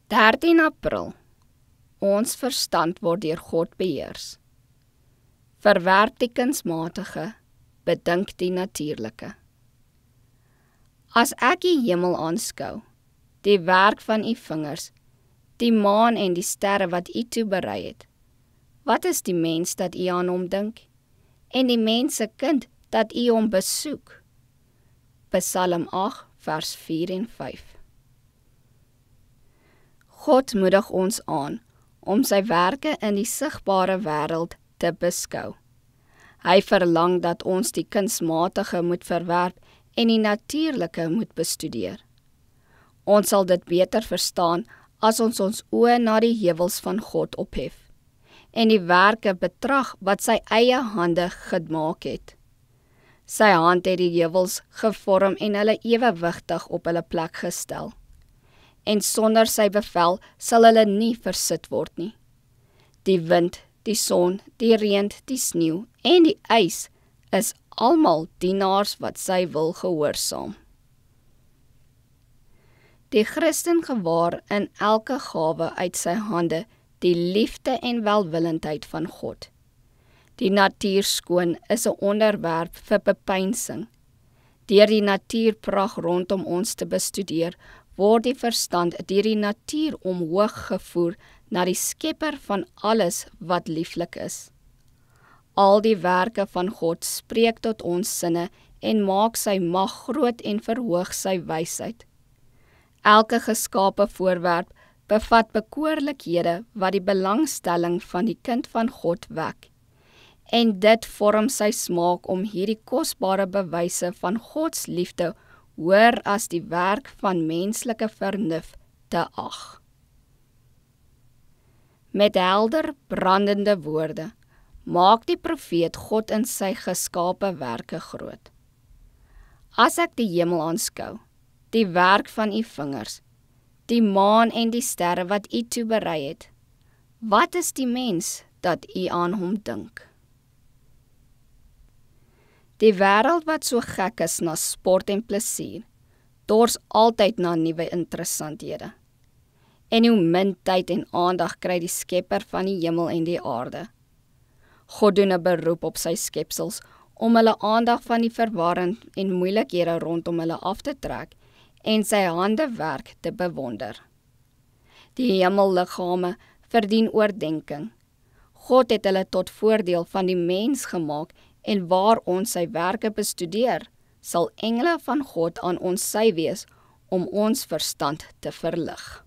13 April. Ons verstand word deur God beheers. Verwerp die kunsmatige, bedink die natuurlike. As ek die hemel aanskou, die werk van u vingers, die maan en die sterre wat u toeberei het, wat is die mens dat u aan hom dink, en die mens se kind dat u hom besoek? Psalm 8 vers 4 en 5. God moedig ons aan om sy werke in die sigbare wêreld te beskou. Hy verlang dat ons die kunsmatige moet verwerp en die natuurlike moet bestudeer. Ons sal dit beter verstaan as ons oë na die heuwels van God ophef en die werke betrag wat sy eie hande gemaak het. Sy hand het die heuwels gevorm en hulle ewewigtig op hulle plek gestel. En sonder sy bevel sal hulle nie versit word nie. Die wind, die son, die reën, die sneeu en die ys is almal dienaars wat sy wil gehoorsaam. Die Christen gewaar in elke gawe uit sy hande die liefde en welwillendheid van God. Die natuur skoon is 'n onderwerp vir bepeinsing. Deur die natuurpragt rondom ons te bestudeer, word die verstand deur die natuur omhoog gevoer na die skepper van alles wat lieflik is. Al die werke van God spreek tot ons sinne en maak sy mag groot en verhoog sy wysheid. Elke geskape voorwerp bevat bekoorlikhede wat die belangstelling van die kind van God wek. En dit vorm sy smaak om hierdie kosbare bewyse van Gods liefde hoër as die werk van menslike vernuf te ag. Met helder, brandende woorde maak die profeet God in sy geskape werke groot. As ek die hemel aanskou, die werk van u vingers, die maan en die sterre wat u toeberei het, wat is die mens dat u aan hom dink? Die wêreld wat so gek is na sport en plesier, dors altyd na nuwe interessanthede. En hoe min tyd en aandag kry die skepper van die hemel en die aarde. God doen 'n beroep op sy skepsels om hulle aandag van die verwarring en moeilikhede rondom hulle af te trek en sy handewerk te bewonder. Die hemelliggame verdien oordeenking. God het hulle tot voordeel van die mens gemaak en waar ons sy werke bestudeer, sal engele van God aan ons sy wees om ons verstand te verlig.